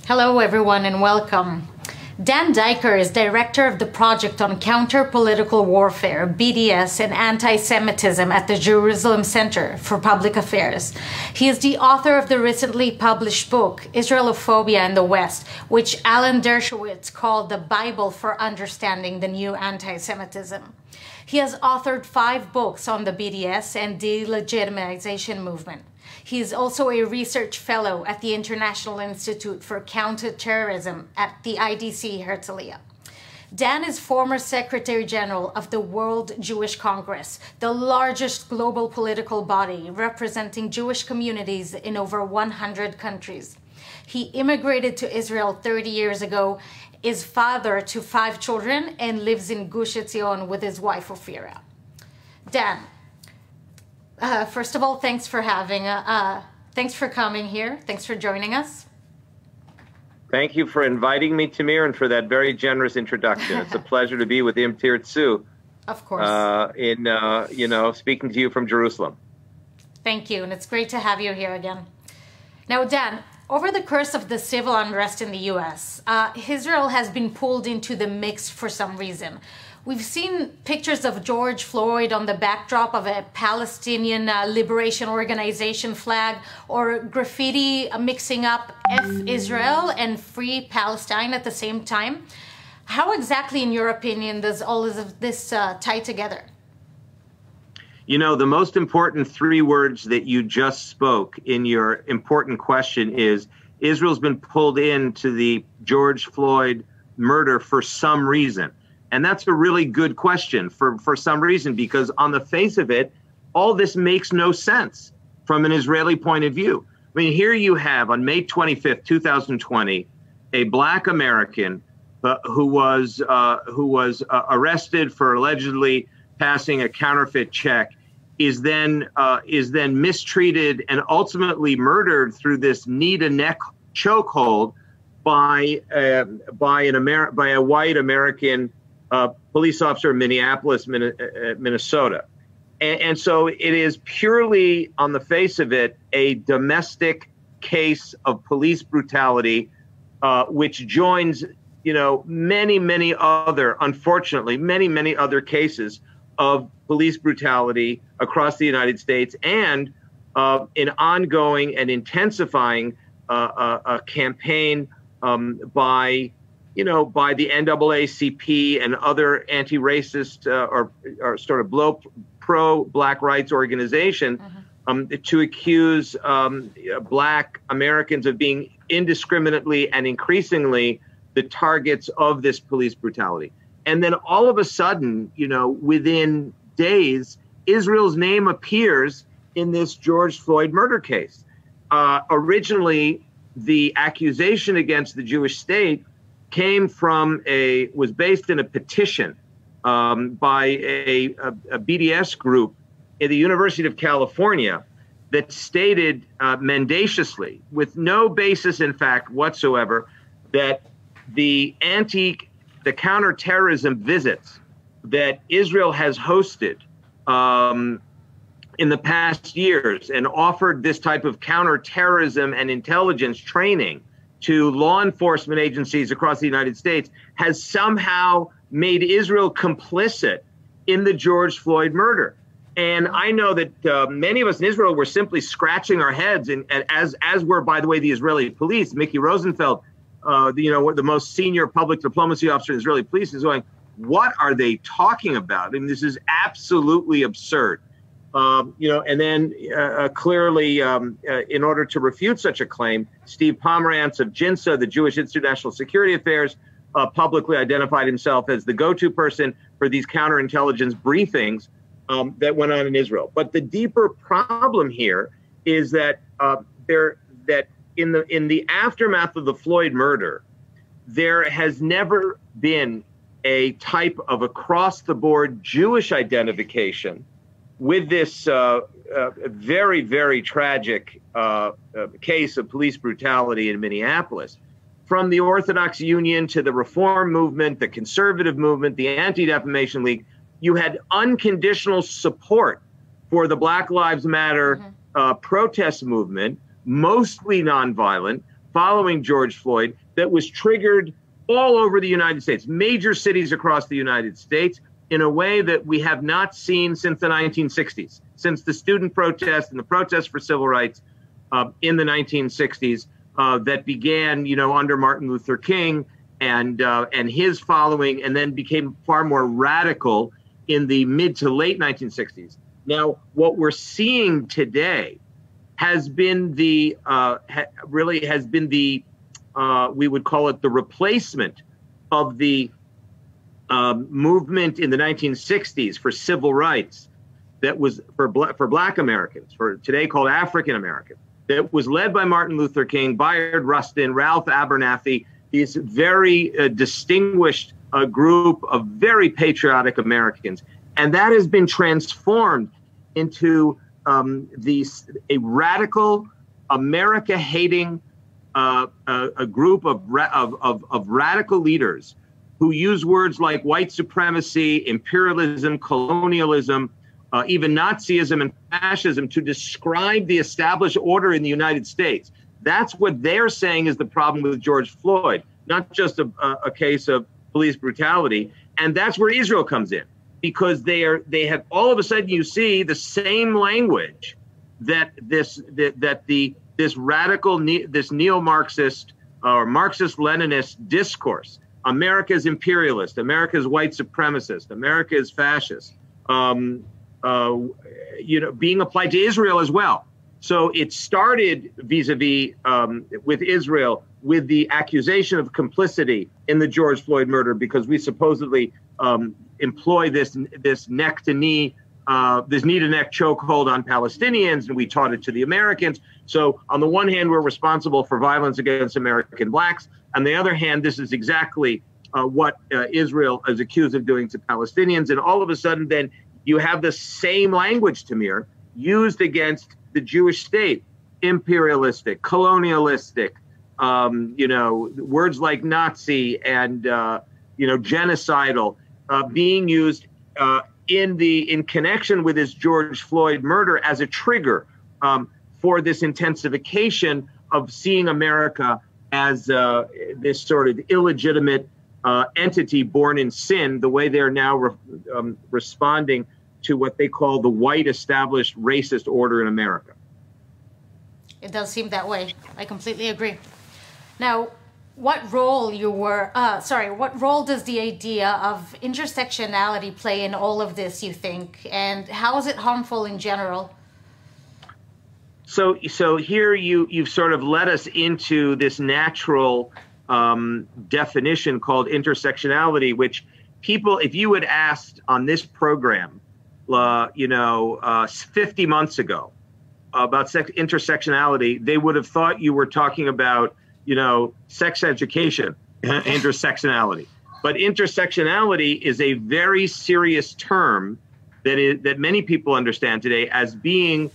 Hello, everyone, and welcome. Dan Diker is director of the Project on Counter-Political Warfare, BDS, and Anti-Semitism at the Jerusalem Center for Public Affairs. He is the author of the recently published book, Israelophobia in the West, which Alan Dershowitz called the Bible for Understanding the New Anti-Semitism. He has authored 5 books on the BDS and delegitimization movement. He is also a research fellow at the International Institute for Counterterrorism at the IDC Herzliya. Dan is former Secretary General of the World Jewish Congress, the largest global political body representing Jewish communities in over 100 countries. He immigrated to Israel 30 years ago, is father to 5 children, and lives in Gush Etzion with his wife, Ophira. Dan, first of all, thanks for coming here. Thanks for joining us. Thank you for inviting me, Tamir, and for that very generous introduction. It's a pleasure to be with Im Tirtzu. Of course. Speaking to you from Jerusalem. Thank you, and it's great to have you here again. Now, Dan, over the course of the civil unrest in the U.S., Israel has been pulled into the mix for some reason. We've seen pictures of George Floyd on the backdrop of a Palestinian Liberation Organization flag, or graffiti mixing up F Israel and Free Palestine at the same time. How exactly, in your opinion, does all of this tie together? You know, the most important 3 words that you just spoke in your important question is Israel's been pulled into the George Floyd murder for some reason. And that's a really good question for some reason, because on the face of it, all this makes no sense from an Israeli point of view. I mean, here you have on May 25th, 2020, a Black American who was arrested for allegedly passing a counterfeit check, is then mistreated and ultimately murdered through this knee-to-neck chokehold by a white American police officer in Minneapolis, Minnesota. And so it is purely, on the face of it, a domestic case of police brutality, which joins, many other, unfortunately, many other cases of police brutality across the United States, and an ongoing and intensifying a campaign by the NAACP and other anti-racist or sort of pro-Black rights organization to accuse Black Americans of being indiscriminately and increasingly the targets of this police brutality. And then all of a sudden, within days, Israel's name appears in this George Floyd murder case. Originally, the accusation against the Jewish state was based in a petition by a BDS group at the University of California that stated mendaciously, with no basis in fact whatsoever, that the counterterrorism visits that Israel has hosted in the past years and offered this type of counterterrorism and intelligence training to law enforcement agencies across the United States has somehow made Israel complicit in the George Floyd murder. And I know that many of us in Israel were simply scratching our heads, and as were, by the way, the Israeli police. Mickey Rosenfeld, the most senior public diplomacy officer in the Israeli police, is going, what are they talking about? I mean, this is absolutely absurd. And then clearly, in order to refute such a claim, Steve Pomerantz of JINSA, the Jewish Institute of National Security Affairs, publicly identified himself as the go-to person for these counterintelligence briefings that went on in Israel. But the deeper problem here is that in the aftermath of the Floyd murder, there has never been a type of across-the-board Jewish identification with this very, very tragic case of police brutality in Minneapolis. From the Orthodox Union to the Reform movement, the Conservative movement, the Anti-Defamation League, you had unconditional support for the Black Lives Matter protest movement, mostly nonviolent, following George Floyd that was triggered all over the United States, major cities across the United States, in a way that we have not seen since the 1960s, since the student protests and the protests for civil rights in the 1960s that began, under Martin Luther King and his following, and then became far more radical in the mid to late 1960s. Now, what we're seeing today has been we would call it the replacement of the movement in the 1960s for civil rights that was for Black Americans, for today called African Americans, that was led by Martin Luther King, Bayard Rustin, Ralph Abernathy, these very distinguished group of very patriotic Americans. And that has been transformed into a radical, America-hating a group of radical leaders who use words like white supremacy, imperialism, colonialism, even Nazism and fascism to describe the established order in the United States. That's what they're saying is the problem with George Floyd, not just a case of police brutality. And that's where Israel comes in, because they have all of a sudden you see the same language that this neo-Marxist or Marxist-Leninist discourse. America is imperialist. America is white supremacist. America is fascist. Being applied to Israel as well. So it started vis-a-vis with Israel with the accusation of complicity in the George Floyd murder, because we supposedly employ this neck-to-knee, this knee-to-neck chokehold on Palestinians, and we taught it to the Americans. So on the one hand, we're responsible for violence against American blacks. On the other hand, this is exactly what Israel is accused of doing to Palestinians. And all of a sudden, then you have the same language, Tamir, used against the Jewish state: imperialistic, colonialistic, words like Nazi and genocidal, being used in connection with this George Floyd murder as a trigger for this intensification of seeing America as this sort of illegitimate entity born in sin, the way they're now responding to what they call the white established racist order in America. It does seem that way. I completely agree. Now, what role does the idea of intersectionality play in all of this, you think? And how is it harmful in general? So here you've sort of led us into this natural definition called intersectionality, which people, if you had asked on this program, 50 months ago about intersectionality, they would have thought you were talking about, sex education, intersectionality. But intersectionality is a very serious term that many people understand today as being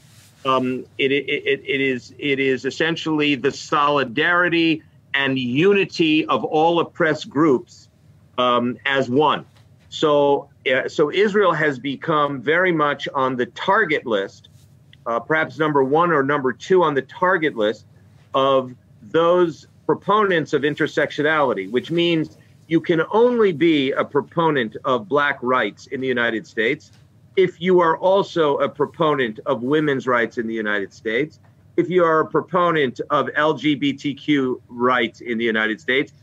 it is essentially the solidarity and unity of all oppressed groups as one. So Israel has become very much on the target list, perhaps number one or number two on the target list of those proponents of intersectionality, which means you can only be a proponent of Black rights in the United States if you are also a proponent of women's rights in the United States, if you are a proponent of LGBTQ rights in the United States.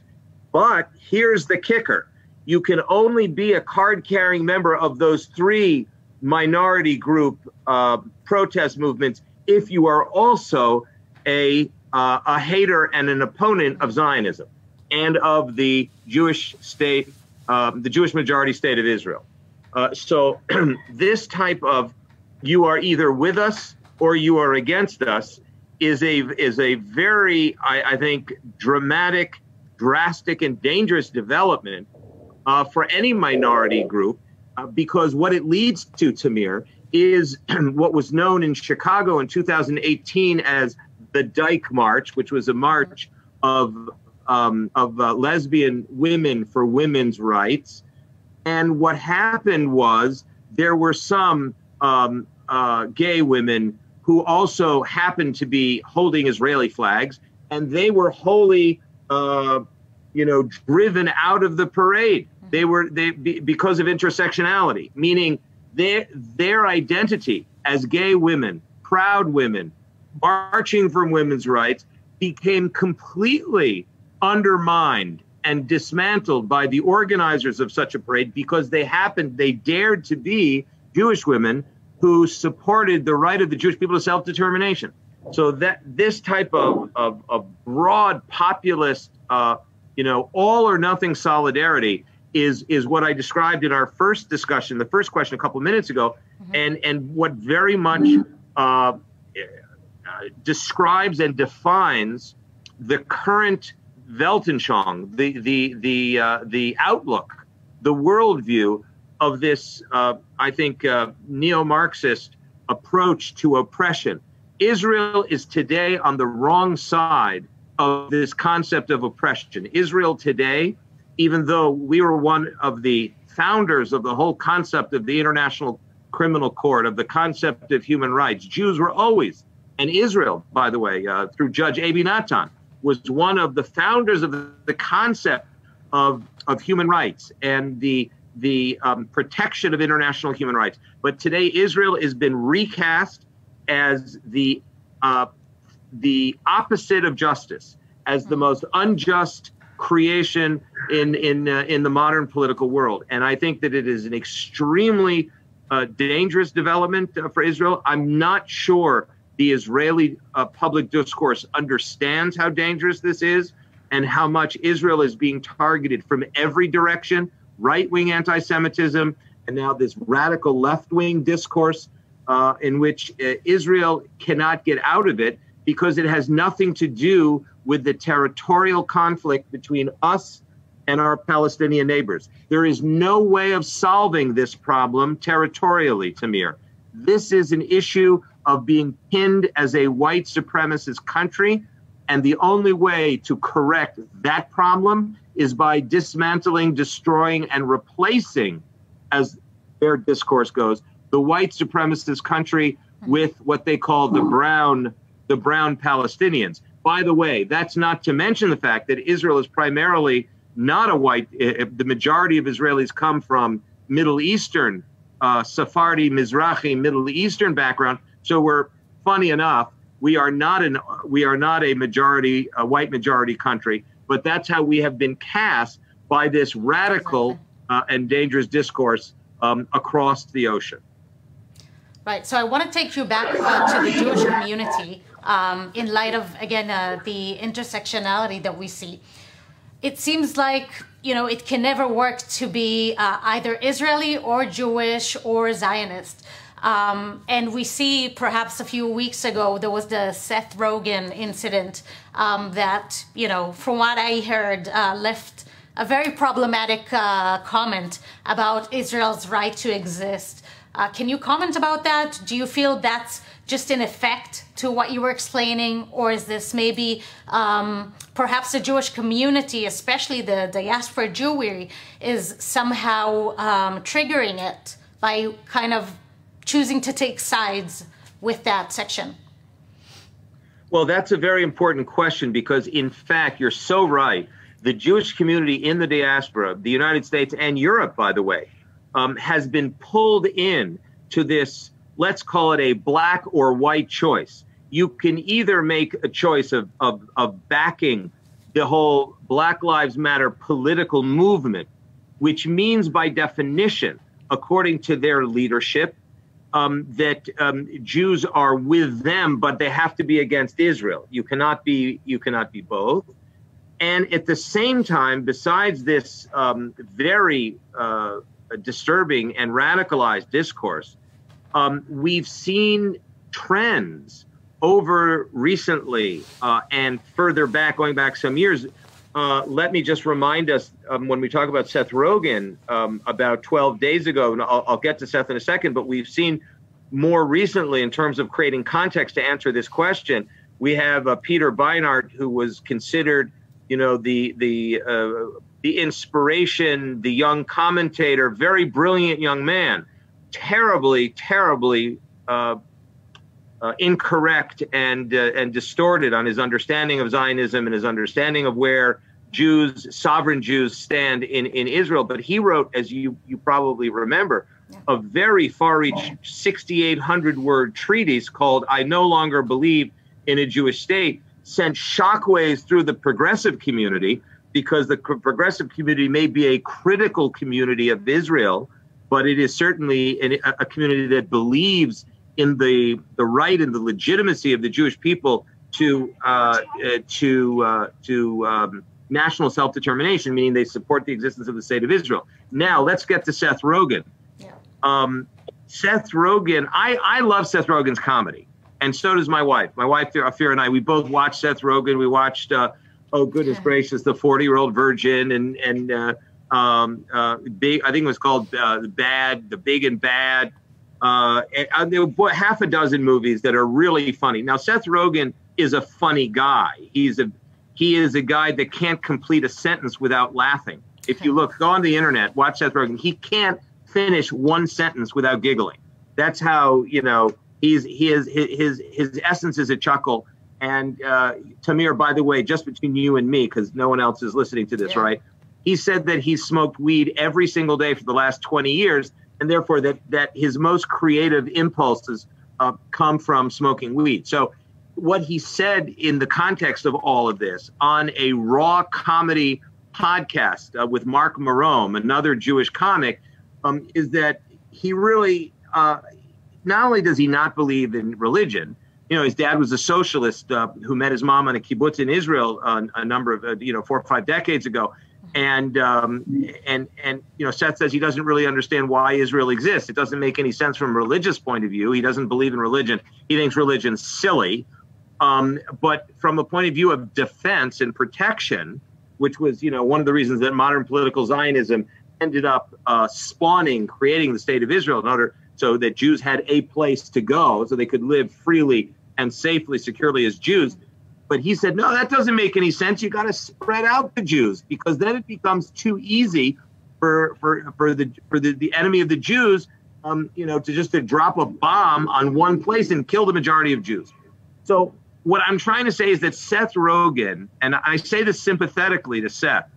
But here's the kicker. You can only be a card-carrying member of those three minority group protest movements if you are also a hater and an opponent of Zionism and of the Jewish state, the Jewish majority state of Israel. So this type of you are either with us or you are against us is a very, I think, dramatic, drastic, and dangerous development for any minority group, because what it leads to, Tamir, is what was known in Chicago in 2018 as the Diker March, which was a march of lesbian women for women's rights. And what happened was there were some gay women who also happened to be holding Israeli flags, and they were wholly, driven out of the parade. Because of intersectionality, meaning their identity as gay women, proud women, marching for women's rights, became completely undermined and dismantled by the organizers of such a parade because they dared to be Jewish women who supported the right of the Jewish people to self-determination. So that this type of broad populist, all or nothing solidarity is what I described in our first discussion, the first question a couple of minutes ago, and what very much describes and defines the current Weltanschauung, the outlook, the worldview of this, I think, neo-Marxist approach to oppression. Israel is today on the wrong side of this concept of oppression. Israel today, even though we were one of the founders of the whole concept of the International Criminal Court, of the concept of human rights, Jews were always, and Israel, by the way, through Judge Avi Natan, was one of the founders of the concept of human rights and the protection of international human rights. But today, Israel has been recast as the opposite of justice, as the most unjust creation in the modern political world. And I think that it is an extremely dangerous development for Israel. I'm not sure the Israeli public discourse understands how dangerous this is and how much Israel is being targeted from every direction, right-wing anti-Semitism, and now this radical left-wing discourse in which Israel cannot get out of it because it has nothing to do with the territorial conflict between us and our Palestinian neighbors. There is no way of solving this problem territorially, Tamir. This is an issue of being pinned as a white supremacist country, and the only way to correct that problem is by dismantling, destroying, and replacing, as their discourse goes, the white supremacist country with what they call the brown Palestinians. By the way, that's not to mention the fact that Israel is primarily not a white, the majority of Israelis come from Middle Eastern, Sephardi, Mizrahi, Middle Eastern background. So funny enough, we are not a majority, a white majority country, but that's how we have been cast by this radical and dangerous discourse across the ocean. Right. So I want to take you back to the Jewish community in light of, again, the intersectionality that we see. It seems like, it can never work to be either Israeli or Jewish or Zionist. And we see perhaps a few weeks ago, there was the Seth Rogen incident that, from what I heard, left a very problematic comment about Israel's right to exist. Can you comment about that? Do you feel that's just an effect to what you were explaining? Or is this maybe perhaps the Jewish community, especially the diaspora Jewry, is somehow triggering it by kind of choosing to take sides with that section? Well, that's a very important question because, in fact, you're so right. The Jewish community in the diaspora, the United States and Europe, by the way, has been pulled in to this, let's call it a black or white choice. You can either make a choice of backing the whole Black Lives Matter political movement, which means by definition, according to their leadership, that Jews are with them, but they have to be against Israel. You cannot be both. And at the same time, besides this very disturbing and radicalized discourse, we've seen trends over recently and further back, going back some years. Let me just remind us when we talk about Seth Rogen about 12 days ago, and I'll get to Seth in a second, but we've seen more recently in terms of creating context to answer this question. We have Peter Beinart, who was considered, the inspiration, the young commentator, very brilliant young man, terribly incorrect and distorted on his understanding of Zionism and his understanding of where Jews, sovereign Jews, stand in Israel. But he wrote, as you probably remember, a very far-reaching 6,800-word treatise called "I No Longer Believe in a Jewish State," sent shockwaves through the progressive community, because the progressive community may be a critical community of Israel, but it is certainly a community that believes in the right and the legitimacy of the Jewish people to national self-determination, meaning they support the existence of the state of Israel. Now, let's get to Seth Rogen. Yeah. Seth Rogen, I love Seth Rogen's comedy, and so does my wife. My wife, Afir, and I, we both watched Seth Rogen. We watched, oh, goodness gracious, The 40-Year-Old Virgin, and Big, I think it was called The Big and Bad. There were half a dozen movies that are really funny. Now, Seth Rogen is a funny guy. He is a guy that can't complete a sentence without laughing. If you go on the internet, watch Seth Rogen, he can't finish one sentence without giggling. That's how, his essence is a chuckle. And Tamir, by the way, just between you and me, because no one else is listening to this, right? He said that he smoked weed every single day for the last 20 years, and therefore that his most creative impulses come from smoking weed. So what he said in the context of all of this on a raw comedy podcast with Mark Marome, another Jewish comic, is that he really, not only does he not believe in religion, his dad was a socialist who met his mom on a kibbutz in Israel a number of, 4 or 5 decades ago. And Seth says he doesn't really understand why Israel exists. It doesn't make any sense from a religious point of view. He doesn't believe in religion. He thinks religion's silly. But from a point of view of defense and protection, which was, one of the reasons that modern political Zionism ended up creating the state of Israel in order so that Jews had a place to go so they could live freely and safely, securely as Jews. But he said, no, that doesn't make any sense. You got to spread out the Jews, because then it becomes too easy for the enemy of the Jews, to drop a bomb on one place and kill the majority of Jews. So what I'm trying to say is that Seth Rogen, and I say this sympathetically to Seth,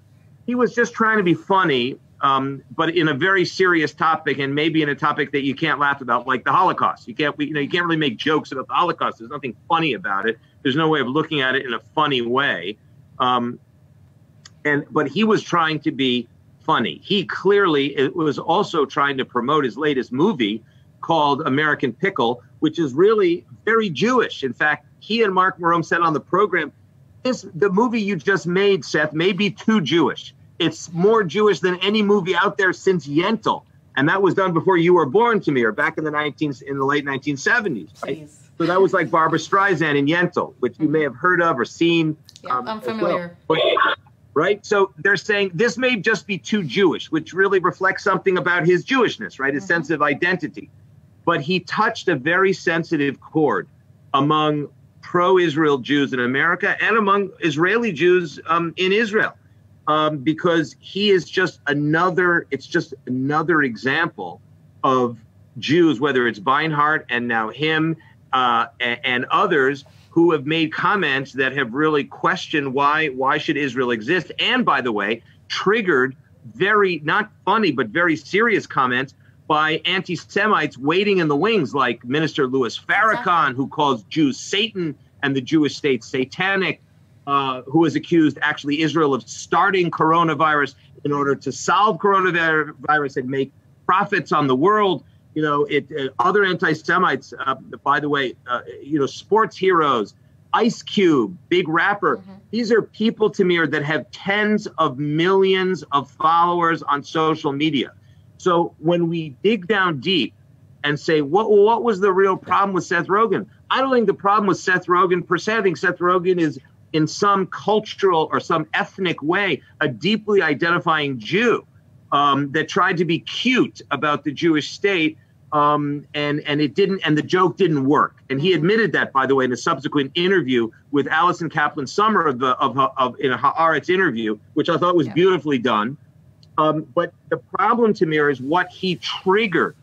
he was just trying to be funny, but in a very serious topic, and maybe in a topic that you can't laugh about, like the Holocaust. You can't really make jokes about the Holocaust. There's nothing funny about it. There's no way of looking at it in a funny way. But he was trying to be funny. He clearly was also trying to promote his latest movie called American Pickle, which is really very Jewish. In fact, he and Mark Marome said on the program, the movie you just made, Seth, may be too Jewish. It's more Jewish than any movie out there since Yentl. And that was done before you were born, Tamir, back in the late 1970s. Right? So that was like Barbara Streisand in Yentl, which you may have heard of or seen. Yeah, I'm familiar. Well. Right? So they're saying this may just be too Jewish, which really reflects something about his Jewishness, right? His sense of identity. But he touched a very sensitive chord among pro-Israel Jews in America and among Israeli Jews in Israel. Because he is just another example of Jews, whether it's Beinhart and now him and others who have made comments that have really questioned why should Israel exist. And by the way, triggered very, not funny, but very serious comments by anti-Semites waiting in the wings, like Minister Louis Farrakhan, who calls Jews Satan and the Jewish state satanic, who has accused actually Israel of starting coronavirus in order to solve coronavirus and make profits on the world. Other anti-Semites, by the way, sports heroes, Ice Cube, big rapper. These are people, Tamir, that have tens of millions of followers on social media. So when we dig down deep and say, what was the real problem with Seth Rogen? I don't think the problem was Seth Rogen per se. I think Seth Rogen is, in some cultural or some ethnic way, a deeply identifying Jew that tried to be cute about the Jewish state, and it didn't, and the joke didn't work. And he admitted that, by the way, in a subsequent interview with Alison Kaplan Summer in a Haaretz interview, which I thought was beautifully done. But the problem, Tamir, is what he triggered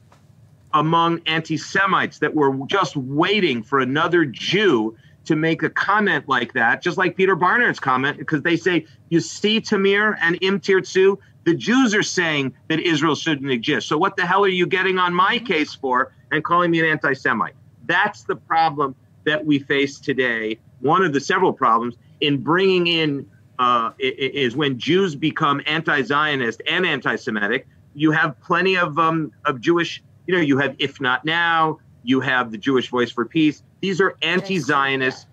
among anti-Semites that were just waiting for another Jew to make a comment like that, just like Peter Barnard's comment, because they say, you see, Tamir and Im Tirtzu, the Jews are saying that Israel shouldn't exist. So what the hell are you getting on my case for and calling me an anti-Semite? That's the problem that we face today. One of the several problems in bringing in is when Jews become anti-Zionist and anti-Semitic, you have plenty of Jewish, you have If Not Now, you have the Jewish Voice for Peace. These are anti-Zionist,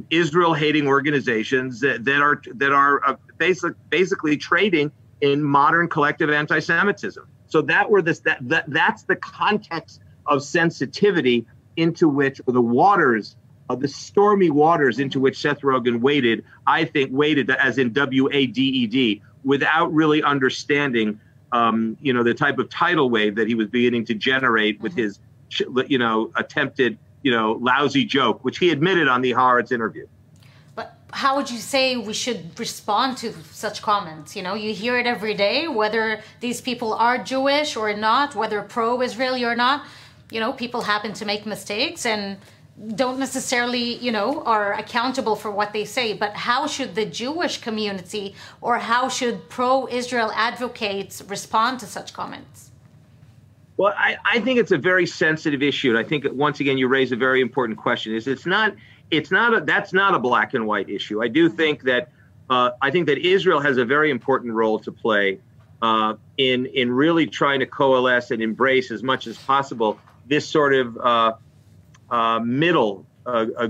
Israel-hating organizations that are basically trading in modern collective anti-Semitism. So that's the context of sensitivity into which, or the waters, the stormy waters into which Seth Rogen waded as in WADED, without really understanding, the type of tidal wave that he was beginning to generate with his, attempted, lousy joke, which he admitted on the Haaretz interview. But how would you say we should respond to such comments? You hear it every day, whether these people are Jewish or not, whether pro-Israeli or not. People happen to make mistakes and don't necessarily, are accountable for what they say. But how should the Jewish community or how should pro-Israel advocates respond to such comments? Well, I think it's a very sensitive issue. And I think, once again, you raise a very important question. That's not a black and white issue. I do think that Israel has a very important role to play in really trying to coalesce and embrace as much as possible this sort of middle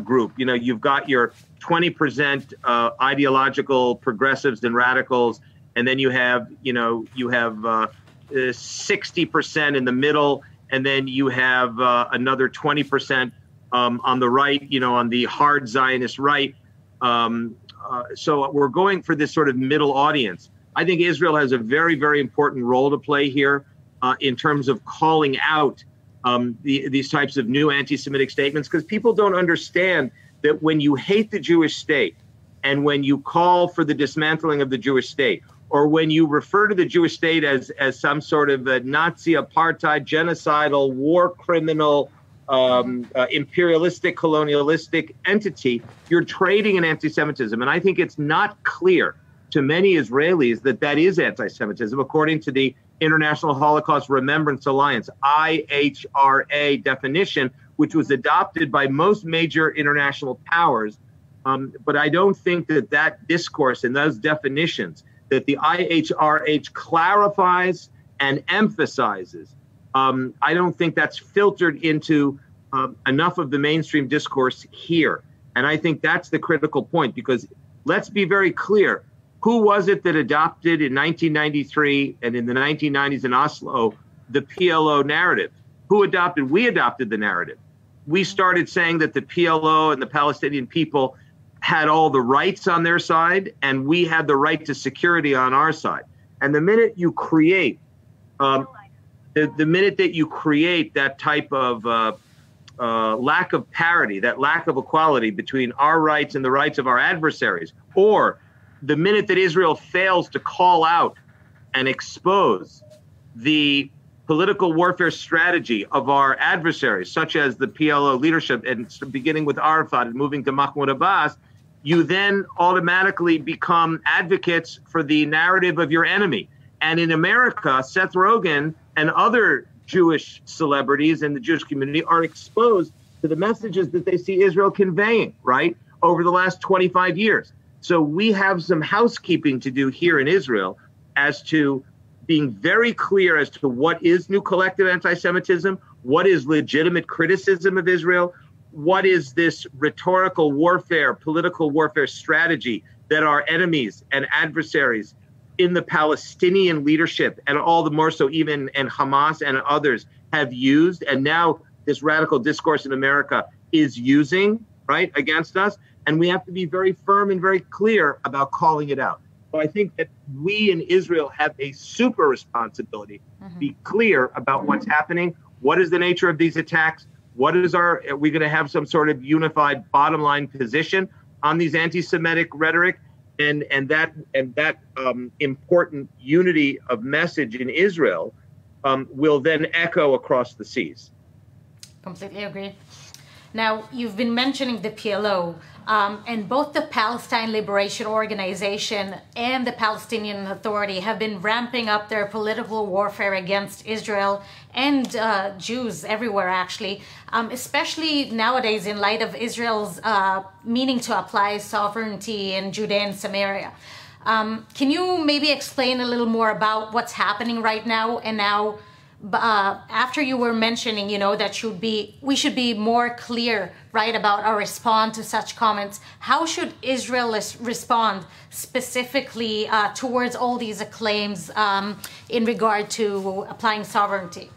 group. You've got your 20% ideological progressives and radicals, and then you have 60% in the middle, and then you have another 20% on the right, on the hard Zionist right. So we're going for this sort of middle audience. I think Israel has a very, very important role to play here in terms of calling out these types of new anti-Semitic statements, because people don't understand that when you hate the Jewish state and when you call for the dismantling of the Jewish state, or when you refer to the Jewish state as some sort of a Nazi, apartheid, genocidal, war criminal, imperialistic, colonialistic entity, you're trading in anti-Semitism. And I think it's not clear to many Israelis that is anti-Semitism, according to the International Holocaust Remembrance Alliance, IHRA definition, which was adopted by most major international powers. But I don't think that discourse and those definitions that the IHRH clarifies and emphasizes, I don't think that's filtered into enough of the mainstream discourse here. And I think that's the critical point, because let's be very clear. Who was it that adopted in 1993 and in the 1990s in Oslo the PLO narrative? Who adopted? We adopted the narrative. We started saying that the PLO and the Palestinian people had all the rights on their side, and we had the right to security on our side. And the minute you create, the minute that you create that type of lack of parity, that lack of equality between our rights and the rights of our adversaries, or the minute that Israel fails to call out and expose the political warfare strategy of our adversaries, such as the PLO leadership, and beginning with Arafat and moving to Mahmoud Abbas, you then automatically become advocates for the narrative of your enemy. And in America, Seth Rogen and other Jewish celebrities in the Jewish community are exposed to the messages that they see Israel conveying, right, over the last 25 years. So we have some housekeeping to do here in Israel as to being very clear as to what is new collective anti-Semitism, what is legitimate criticism of Israel, what is this rhetorical warfare, political warfare strategy that our enemies and adversaries in the Palestinian leadership, and all the more so even in Hamas and others, have used, and now this radical discourse in America is using, right, against us. And we have to be very firm and very clear about calling it out. So I think that we in Israel have a super responsibility to be clear about what's happening. What is the nature of these attacks? Are we going to have some sort of unified bottom line position on these anti-Semitic rhetoric? And that important unity of message in Israel will then echo across the seas. Completely agree. Now, you've been mentioning the PLO, and both the Palestine Liberation Organization and the Palestinian Authority have been ramping up their political warfare against Israel and Jews everywhere, actually, especially nowadays in light of Israel's meaning to apply sovereignty in Judea and Samaria. Can you maybe explain a little more about what's happening right now? And now, after you were mentioning, that we should be more clear, right, about our response to such comments. How should Israel respond specifically towards all these claims in regard to applying sovereignty?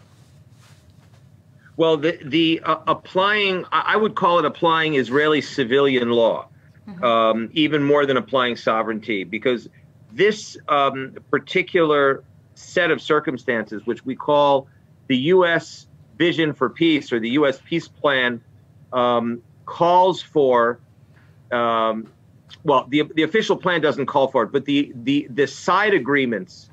Well, the applying, I would call it applying Israeli civilian law, even more than applying sovereignty, because this particular set of circumstances, which we call the U.S. Vision for Peace or the U.S. Peace Plan, calls for, well, the official plan doesn't call for it, but the side agreements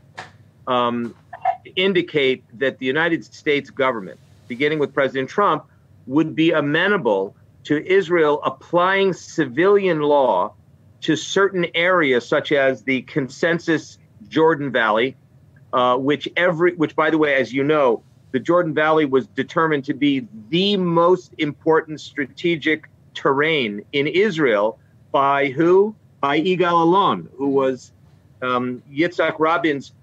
indicate that the United States government, beginning with President Trump, would be amenable to Israel applying civilian law to certain areas, such as the consensus Jordan Valley, which, by the way, as you know, the Jordan Valley was determined to be the most important strategic terrain in Israel by who? By Yigal Allon, who was Yitzhak Rabin's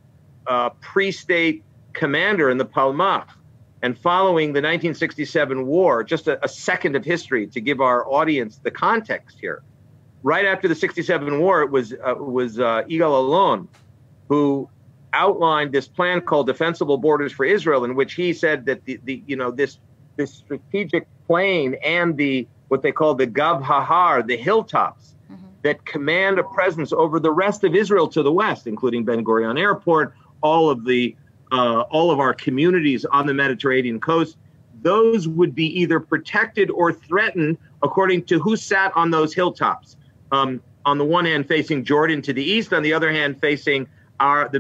pre-state commander in the Palmach. And following the 1967 war, just a second of history to give our audience the context here. Right after the 67 war, it was Yigal Allon who outlined this plan called Defensible Borders for Israel, in which he said that this strategic plain and what they call the Gav Hahar, the hilltops, that command a presence over the rest of Israel to the west, including Ben Gurion Airport, all of our communities on the Mediterranean coast, those would be either protected or threatened according to who sat on those hilltops. On the one hand, facing Jordan to the east, on the other hand, facing our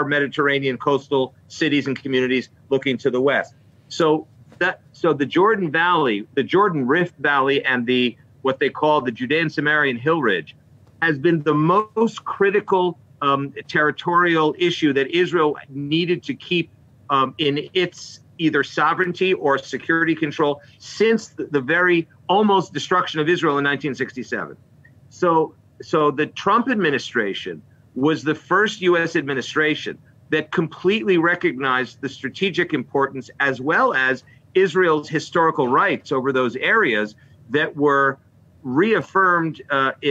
Mediterranean coastal cities and communities looking to the west. So the Jordan Valley, the Jordan Rift Valley, and what they call the Judean Samarian Hill Ridge has been the most critical territorial issue that Israel needed to keep in its either sovereignty or security control since the very almost destruction of Israel in 1967. So the Trump administration was the first U.S. administration that completely recognized the strategic importance as well as Israel's historical rights over those areas that were reaffirmed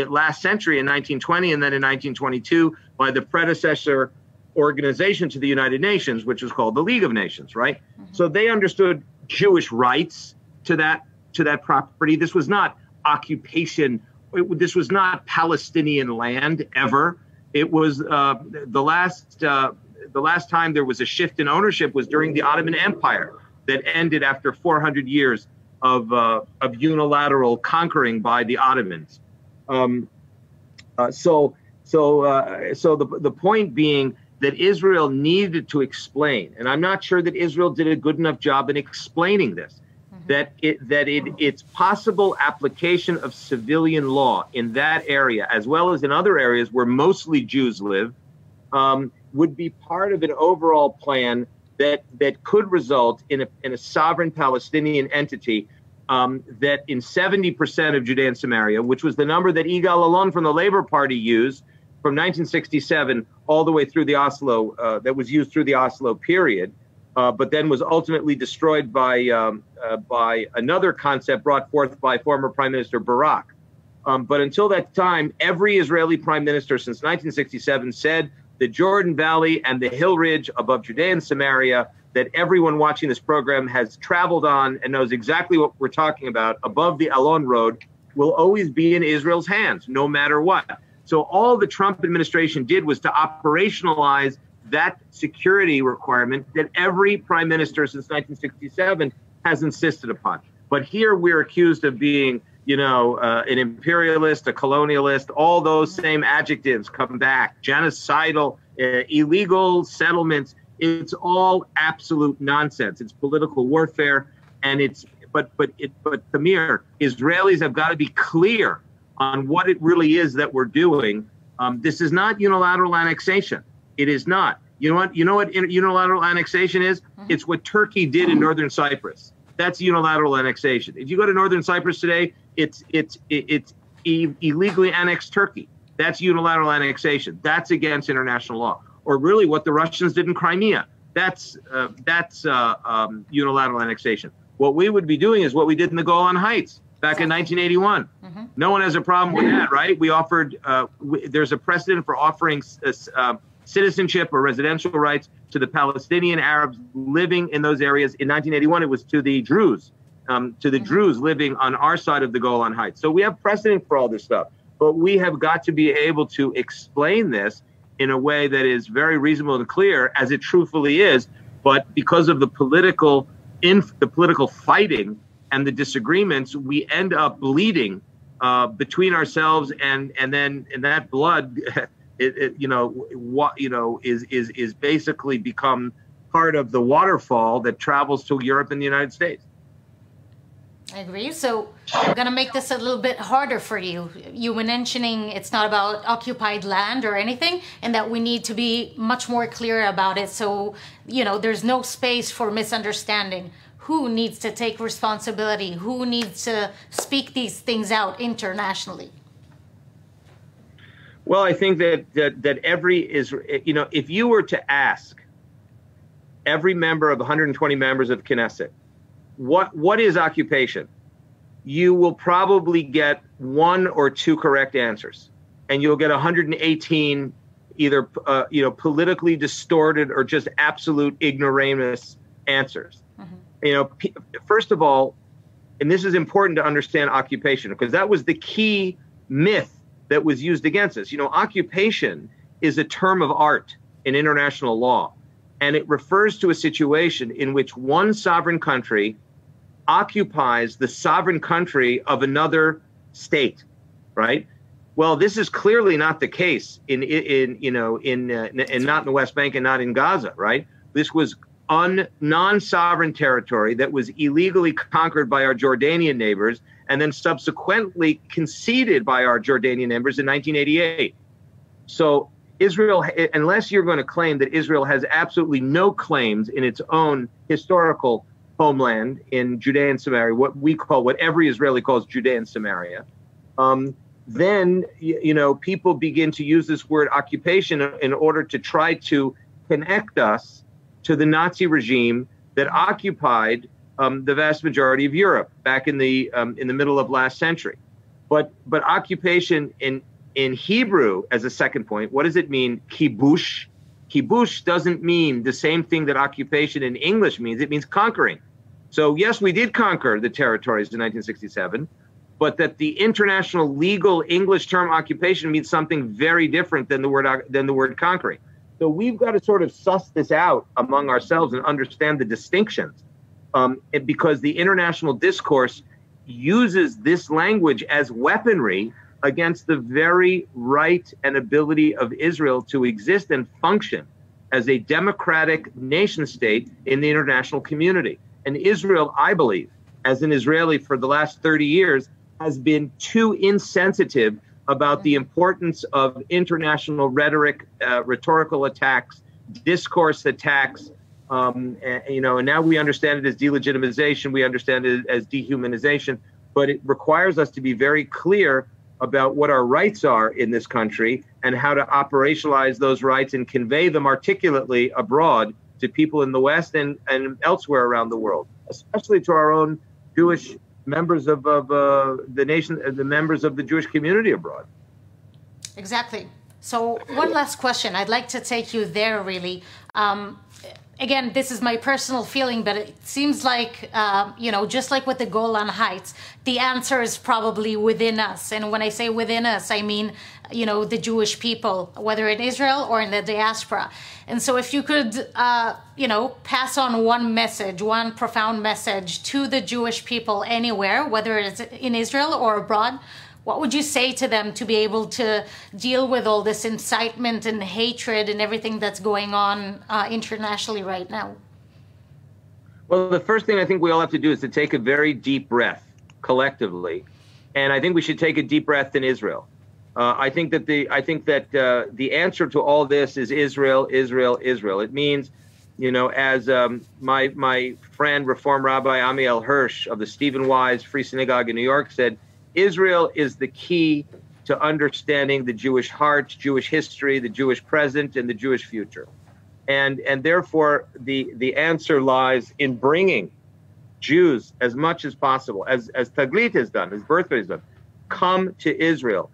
last century in 1920 and then in 1922 by the predecessor organization to the United Nations, which was called the League of Nations, right? So they understood Jewish rights to that property. This was not occupation. This was not Palestinian land ever. It was the last time there was a shift in ownership was during the Ottoman Empire that ended after 400 years of unilateral conquering by the Ottomans. So the point being that Israel needed to explain, and I'm not sure that Israel did a good enough job in explaining this, its possible application of civilian law in that area, as well as in other areas where mostly Jews live, would be part of an overall plan that could result in a sovereign Palestinian entity that in 70% of Judea and Samaria, which was the number that Yigal Allon from the Labor Party used from 1967 all the way through the Oslo, that was used through the Oslo period, but then was ultimately destroyed by another concept brought forth by former Prime Minister Barak. But until that time, every Israeli prime minister since 1967 said the Jordan Valley and the Hill Ridge above Judea and Samaria that everyone watching this program has traveled on and knows exactly what we're talking about, above the Alon Road, will always be in Israel's hands, no matter what. So all the Trump administration did was to operationalize that security requirement that every prime minister since 1967 has insisted upon. But here we're accused of being, an imperialist, a colonialist, all those same adjectives come back, genocidal, illegal settlements. It's all absolute nonsense. It's political warfare, and but Tamir, Israelis have got to be clear on what it really is that we're doing. This is not unilateral annexation. It is not. You know what unilateral annexation is? It's what Turkey did in northern Cyprus. That's unilateral annexation. If you go to northern Cyprus today, it's illegally annexed Turkey. That's unilateral annexation. That's against international law. Or really what the Russians did in Crimea. That's unilateral annexation. What we would be doing is what we did in the Golan Heights back in 1981. No one has a problem with that, right? We offered, there's a precedent for offering citizenship or residential rights to the Palestinian Arabs living in those areas. In 1981, it was to the Druze, living on our side of the Golan Heights. So we have precedent for all this stuff, but we have got to be able to explain this in a way that is very reasonable and clear, as it truthfully is. But because of the political fighting and the disagreements, we end up bleeding between ourselves, and then in that blood, is basically become part of the waterfall that travels to Europe and the United States. I agree. So I'm going to make this a little bit harder for you. You were mentioning it's not about occupied land or anything, and that we need to be much more clear about it. So, there's no space for misunderstanding. Who needs to take responsibility? Who needs to speak these things out internationally? Well, I think that if you were to ask every member of 120 members of Knesset, what is occupation? You will probably get one or two correct answers, and you'll get 118 either politically distorted or just absolute ignoramus answers. First of all, and this is important to understand occupation, because that was the key myth that was used against us. Occupation is a term of art in international law, and it refers to a situation in which one sovereign country occupies the sovereign country of another state, right? Well, this is clearly not the case in not in the West Bank and not in Gaza, right? This was non-sovereign territory that was illegally conquered by our Jordanian neighbors and then subsequently conceded by our Jordanian neighbors in 1988. So Israel, unless you're going to claim that Israel has absolutely no claims in its own historical homeland in Judea and Samaria, what every Israeli calls Judea and Samaria, then people begin to use this word occupation in order to try to connect us to the Nazi regime that occupied the vast majority of Europe back in the middle of last century. But occupation in Hebrew, as a second point, what does it mean? Kibush. Kibush doesn't mean the same thing that occupation in English means. It means conquering. So yes, we did conquer the territories in 1967, but that the international legal English term occupation means something very different than the word conquering. So we've got to sort of suss this out among ourselves and understand the distinctions, because the international discourse uses this language as weaponry against the very right and ability of Israel to exist and function as a democratic nation state in the international community. And Israel, I believe, as an Israeli for the last 30 years, has been too insensitive about the importance of international rhetoric, rhetorical attacks, discourse attacks, and now we understand it as delegitimization, we understand it as dehumanization, but it requires us to be very clear about what our rights are in this country and how to operationalize those rights and convey them articulately abroad to people in the West and elsewhere around the world, especially to our own Jewish members of the nation, the members of the Jewish community abroad. Exactly. So one last question. I'd like to take you there, really. Again, this is my personal feeling, but it seems like, just like with the Golan Heights, the answer is probably within us. And when I say within us, I mean, the Jewish people, whether in Israel or in the diaspora. And so if you could, pass on one profound message to the Jewish people anywhere, whether it's in Israel or abroad, what would you say to them to be able to deal with all this incitement and hatred and everything that's going on internationally right now? Well, the first thing I think we all have to do is to take a very deep breath collectively. And I think we should take a deep breath in Israel. I think that the answer to all this is Israel, Israel, Israel. It means, you know, as my friend, Reform Rabbi Amiel Hirsch of the Stephen Wise Free Synagogue in New York said, Israel is the key to understanding the Jewish heart, Jewish history, the Jewish present, and the Jewish future. And therefore, the answer lies in bringing Jews as much as possible, as Taglit has done, as Birthright has done. Come to Israel.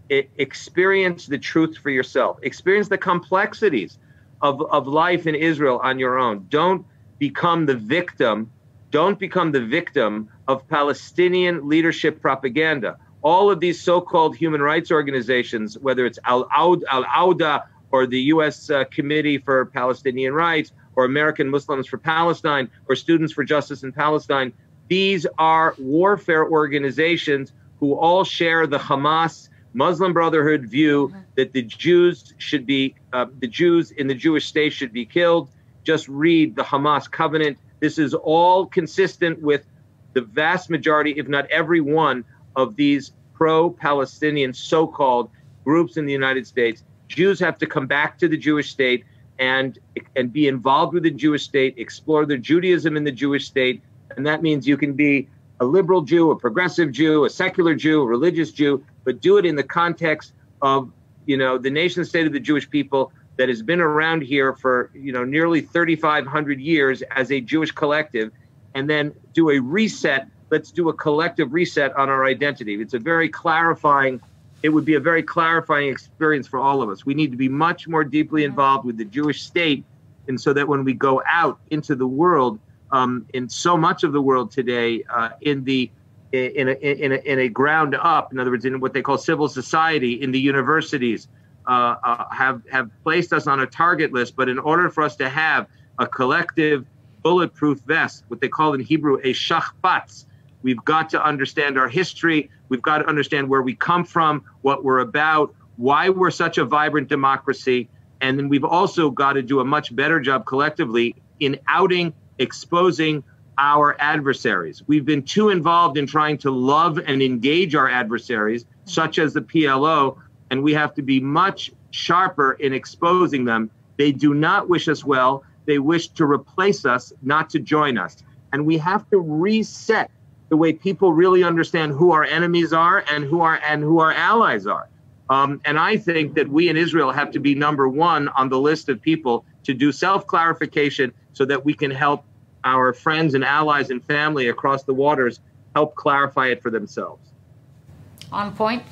Experience the truth for yourself. Experience the complexities of life in Israel on your own. Don't become the victim. Don't become the victim of Palestinian leadership propaganda. All of these so-called human rights organizations, whether it's Al-Auda or the U.S. Committee for Palestinian Rights, or American Muslims for Palestine, or Students for Justice in Palestine, these are warfare organizations who all share the Hamas Muslim Brotherhood view that the Jews should be, the Jews in the Jewish state should be killed. Just read the Hamas covenant. This is all consistent with the vast majority, if not every one, of these pro-Palestinian so-called groups in the United States. Jews have to come back to the Jewish state and be involved with the Jewish state, explore their Judaism in the Jewish state. And that means you can be a liberal Jew, a progressive Jew, a secular Jew, a religious Jew, but do it in the context of, you know, the nation state of the Jewish people that has been around here for, you know, nearly 3,500 years as a Jewish collective, and then do a reset. Let's do a collective reset on our identity. It's a very clarifying, it would be a very clarifying experience for all of us. We need to be much more deeply involved with the Jewish state, and so that when we go out into the world, in so much of the world today, in a ground up, in other words, in what they call civil society, in the universities, have placed us on a target list. But in order for us to have a collective bulletproof vest, what they call in Hebrew a shachbatz, we've got to understand our history. We've got to understand where we come from, what we're about, why we're such a vibrant democracy. And then we've also got to do a much better job collectively in outing, exposing our adversaries. We've been too involved in trying to love and engage our adversaries, such as the PLO, and we have to be much sharper in exposing them. They do not wish us well. They wish to replace us, not to join us. And we have to reset the way people really understand who our enemies are and who our allies are. And I think that we in Israel have to be number one on the list of people to do self-clarification so that we can help our friends and allies and family across the waters help clarify it for themselves. On point.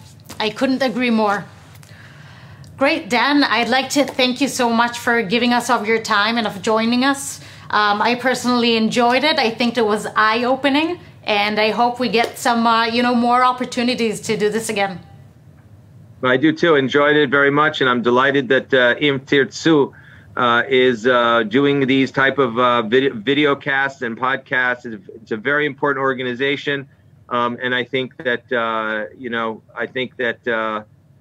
I couldn't agree more. Great, Dan. I'd like to thank you so much for giving us of your time and of joining us. I personally enjoyed it. I think it was eye-opening, and I hope we get some, more opportunities to do this again. I do too. Enjoyed it very much, and I'm delighted that Im Tirtzu is doing these type of video casts and podcasts. It's a very important organization, and I think that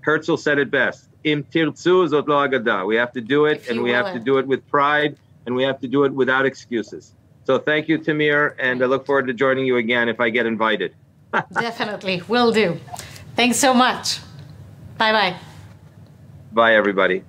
Herzl said it best. Im Tirtzu zot lo agada. We have to do it, and we have to do it with pride, and we have to do it without excuses. So thank you, Tamir, and I look forward to joining you again if I get invited. Definitely, will do. Thanks so much. Bye-bye. Bye, everybody.